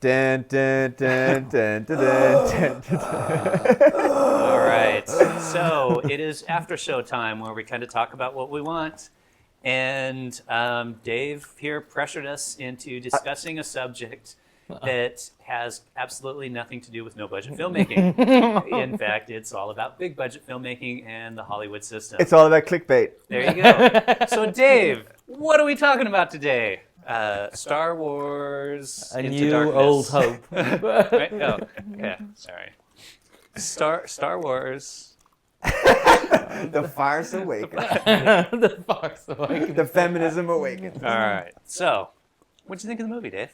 Dun, dun, dun, dun, dun, dun, dun, dun. All right. So it is after show time where we kind of talk about what we want. And Dave here pressured us into discussing a subject that has absolutely nothing to do with no-budget filmmaking. In fact, it's all about big-budget filmmaking and the Hollywood system. It's all about clickbait. There you go. So, Dave, what are we talking about today? Star Wars A Into New Darkness. Old Hope. Right? Oh, yeah, sorry. Star Wars. The Force Awakens. The Force Awakens. The feminism awakens. All right. So, what'd you think of the movie, Dave?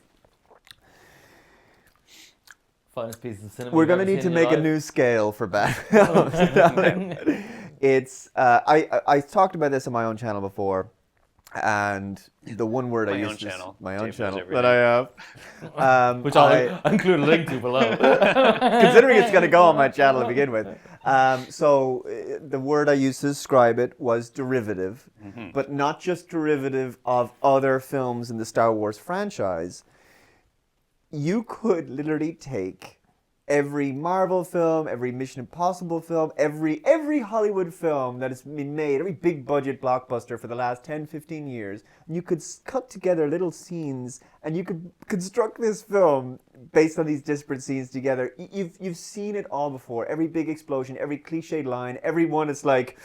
Finest piece of cinema. We're you've going to ever need to seen in your make a life. new scale for bad films. It's I talked about this on my own channel before, and the one word I My own used channel. my own Dave channel knows that I have, Which I'll include a link to below. considering it's going to go on my channel to begin with. So the word I used to describe it was derivative, but not just derivative of other films in the Star Wars franchise. You could literally take every Marvel film, every Mission Impossible film, every Hollywood film that has been made, every big budget blockbuster for the last 10, 15 years, and you could cut together little scenes and you could construct this film based on these disparate scenes together. You've seen it all before. Every big explosion, every cliched line, every one is like,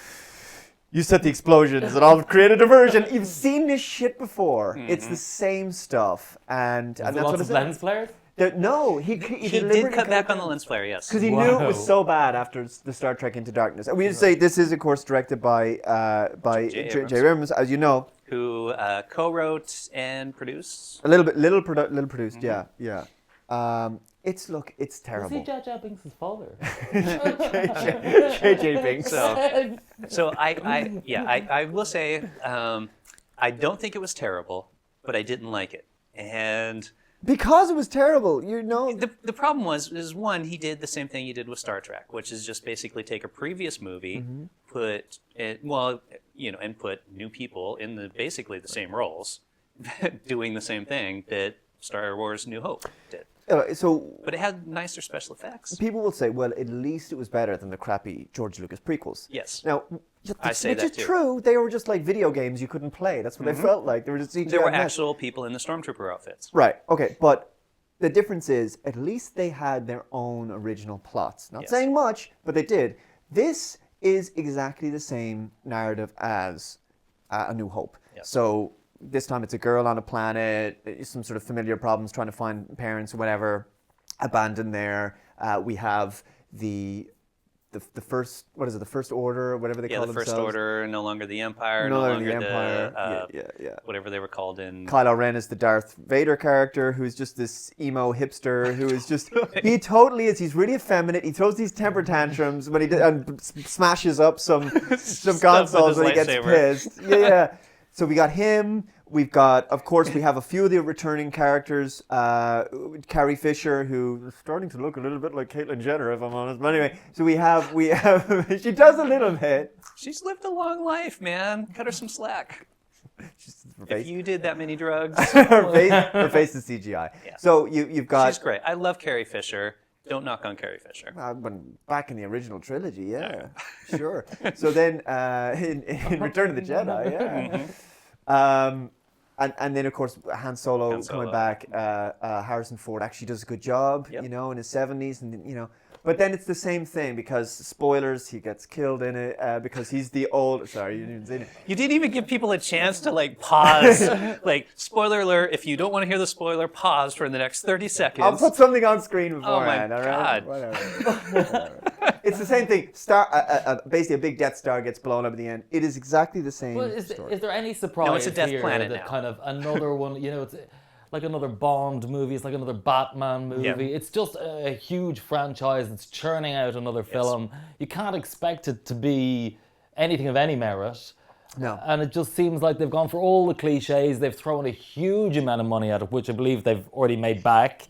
you set the explosions and I'll create a diversion. You've seen this shit before. It's the same stuff. And that's what Lots it of is. lens flares? No, he He deliberately did cut back on the lens flare, yes. because he knew it was Wow. so bad after the Star Trek Into Darkness. And we should say this is, of course, directed by J. J. Abrams, as you know. Who co-wrote and produced. A little produced, yeah. It's Is terrible. he Jar Jar Binks' father? J.J. Binks. So I will say, I don't think it was terrible, but I didn't like it. And Because it was terrible, you know. the problem is one, he did the same thing he did with Star Trek, which is just basically take a previous movie, put it, and put new people in basically the same roles, doing the same thing that Star Wars New Hope did. But it had nicer special effects. People will say, well, at least it was better than the crappy George Lucas prequels. Yes. Now, I say which that is too. true. They were just like video games you couldn't play. That's what they felt like. They were just CGI There were mess. actual people in the Stormtrooper outfits. Right. Okay. But the difference is, at least they had their own original plots. Not Yes. saying much, but they did. This is exactly the same narrative as A New Hope. Yes. So this time it's a girl on a planet, some sort of familiar problems, trying to find parents or whatever, abandoned there. We have the first, what is it, the First Order, or whatever they Yeah, call the themselves. First Order, no longer the Empire, No no longer longer the Empire. the whatever they were called in. Kylo Ren is the Darth Vader character, who's just this emo hipster who is just, he totally is. He's really effeminate. He throws these temper tantrums when and smashes up some consoles when he gets lightsaber. pissed. Yeah. So we got him. We've got, of course, we have a few of the returning characters. Carrie Fisher, who is starting to look a little bit like Caitlyn Jenner, if I'm honest. But anyway, so we have, she does a little bit. She's lived a long life, man. Cut her some slack. Her If face, you did that many drugs, her face is CGI. Yeah. So you've got. she's great. I love Carrie Fisher. Don't knock on Carrie Fisher. When back in the original trilogy, yeah, sure. So then in Return of the Jedi, yeah. And then of course Han Solo coming back. Harrison Ford actually does a good job, Yep. you know, in his 70s, and you know. But then it's the same thing because spoilers, he gets killed in it because he's the old. Sorry, you didn't say it. You didn't even give people a chance to like pause. Like, spoiler alert, if you don't want to hear the spoiler, pause for the next 30 seconds. I'll put something on screen beforehand. my all right? God. Whatever. It's the same thing. Basically, a big Death Star gets blown up at the end. It is exactly the same Well, story. is there any surprise No, it's a death here planet that now. kind of another one, you know, it's like another Bond movie, it's like another Batman movie. Yeah. It's just a huge franchise that's churning out another film. You can't expect it to be anything of any merit. No. And it just seems like they've gone for all the cliches. They've thrown a huge amount of money at it, which I believe they've already made back.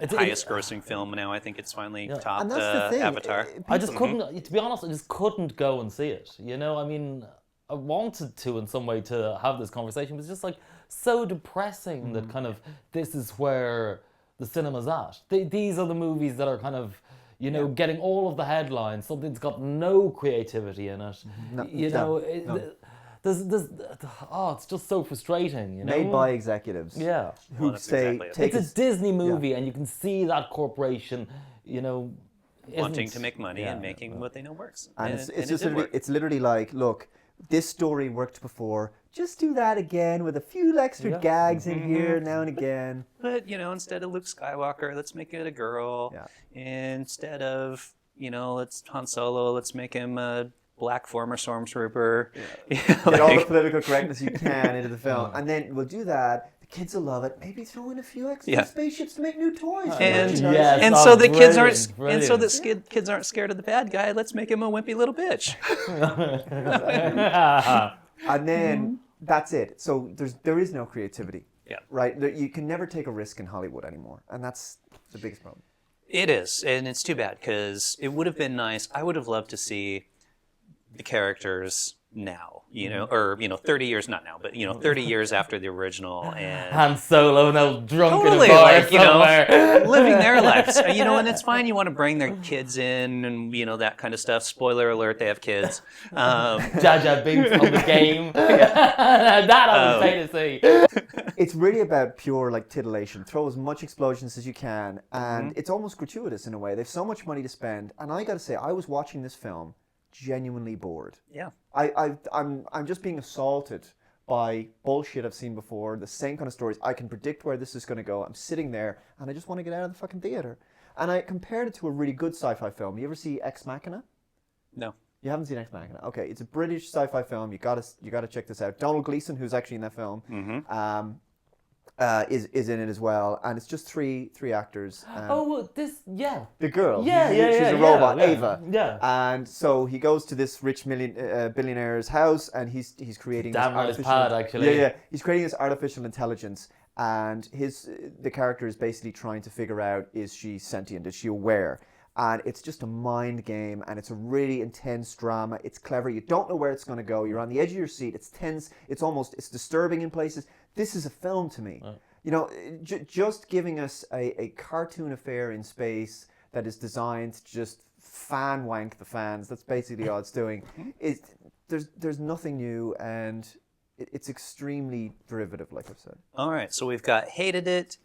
Highest grossing film now. I think it's finally topped And that's the thing. Avatar. I just couldn't, to be honest, I just couldn't go and see it. You know, I mean, I wanted to in some way to have this conversation, but it's just like, so depressing that kind of this is where the cinema's at. These are the movies that are kind of, you know, getting all of the headlines. Something's got no creativity in it. It's just so frustrating, you know. Made by executives. Yeah. Who that's say, exactly it. take It's a Disney movie, and you can see that corporation, you know, wanting isn't- to make money yeah. and making what they know works. And it's it just did literally, work. it's literally like, look, this story worked before. Just do that again with a few extra Yeah. gags in here now and again. But, you know, instead of Luke Skywalker, let's make it a girl. Yeah. Instead of, you know, let's Han Solo, let's make him a black former stormtrooper. You know, Get all the like- political correctness you can into the film, and then we'll do that. The kids will love it. Maybe throw in a few extra Yeah. spaceships to make new toys. for And- merchandise. Yes. and Oh, so the kids aren't, brilliant, and so brilliant. the kids aren't scared of the bad guy. Let's make him a wimpy little bitch. And then that's it. So there is no creativity. Yeah. Right. You can never take a risk in Hollywood anymore, and that's the biggest problem. It is, and it's too bad because it would have been nice. I would have loved to see the characters now, you know, or, you know, 30 years, not now, but, you know, 30 years after the original, and Han Solo now drunk totally, in a bar like, you know, somewhere. living their lives, you know, and it's fine. You want to bring their kids in and, you know, that kind of stuff. Spoiler alert, they have kids. Jar Jar Binks on the game. That I was pay to see. It's really about pure like titillation. Throw as much explosions as you can, and it's almost gratuitous in a way. They've so much money to spend, and I got to say, I was watching this film genuinely bored. Yeah. I'm just being assaulted by bullshit I've seen before, the same kind of stories. I can predict where this is going to go. I'm sitting there, and I just want to get out of the fucking theater. And I compared it to a really good sci-fi film. You ever see Ex Machina? No. You haven't seen Ex Machina? Okay, it's a British sci-fi film. You gotta check this out. Donald Gleeson, who's actually in that film, is in it as well, and it's just three actors. Oh, well, The girl, Yeah, she's yeah, a yeah, robot, yeah. Ava. Yeah. And so he goes to this rich billionaire's house, and he's creating Damn this nice artificial. pad, actually. Yeah. He's creating this artificial intelligence, and the character is basically trying to figure out, is she sentient? Is she aware? And it's just a mind game, and it's a really intense drama. It's clever. You don't know where it's going to go. You're on the edge of your seat. It's tense. It's disturbing in places. This is a film to me. You know, just giving us a cartoon affair in space that is designed to just fan wank the fans. That's basically all it's doing. There's nothing new, and it's extremely derivative, like I've said. All right. So we've got hated it,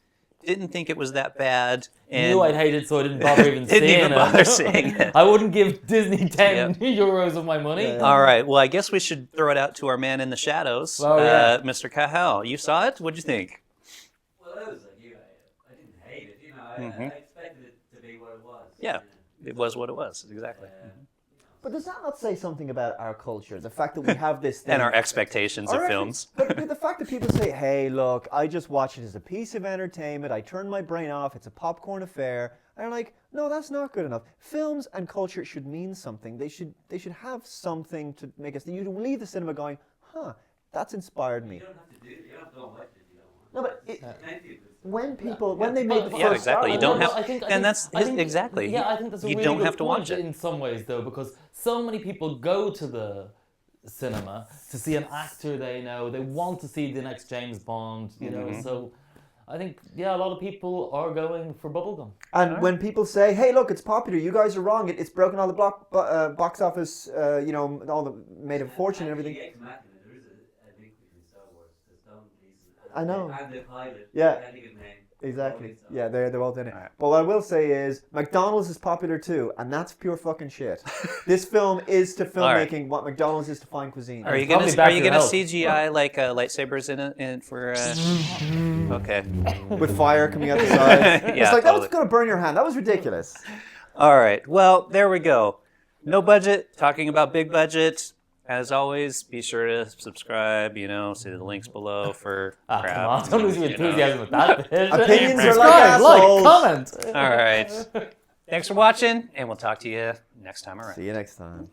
didn't think it was that bad, and Knew I'd hate it, so I didn't bother even didn't seeing even it. bother seeing it. I wouldn't give Disney 10 euros of my money. Yeah. All right. Well, I guess we should throw it out to our man in the shadows, Oh, yeah. Mr. Cahill. You saw it? What'd you think? Well, I was like you. I didn't hate it. You know, I expected it to be what it was. Yeah, it was what it was. Exactly. But does that not say something about our culture? The fact that we have this thing. And our expectations of films. But the fact that people say, hey, look, I just watch it as a piece of entertainment. I turn my brain off. It's a popcorn affair. And I'm like, no, that's not good enough. Films and culture should mean something. They should have something to make us. You leave the cinema going, huh, that's inspired me. You don't have to do it. You don't have to watch it if you don't want. No, but Plenty of when they made the Yeah, first exactly. You Star don't Wars- have, I think exactly. Yeah, I think that's a you really don't good have to point watch it. in some ways, though, because so many people go to the cinema to see an actor they know. They want to see the next James Bond, you know. So I think, yeah, a lot of people are going for bubblegum. And when people say, "Hey, look, it's popular. You guys are wrong. It's broken all the box office. You know, made a fortune and everything." Ex Machina, there is a link between Star Wars. There's Donald Gleeson I know. and the pilot. Yeah. I can't think of his name. Exactly. So- Yeah, they're both in it. Alright. But what I will say is, McDonald's is popular too, and that's pure fucking shit. This film is to Alright. filmmaking what McDonald's is to fine cuisine. Are you Probably gonna bad for your health. CGI like lightsabers in for? Okay. With fire coming out the side. Yeah, It's like, that was totally. going to burn your hand. That was ridiculous. All right. Well, there we go. No budget. Talking about big budget. As always, be sure to subscribe. You know, see the links below for crap. Come on, don't lose your you know. enthusiasm with that bit. Opinions are like Subscribe, assholes. like, comment. All right. Thanks for watching, and we'll talk to you next time around. See you next time.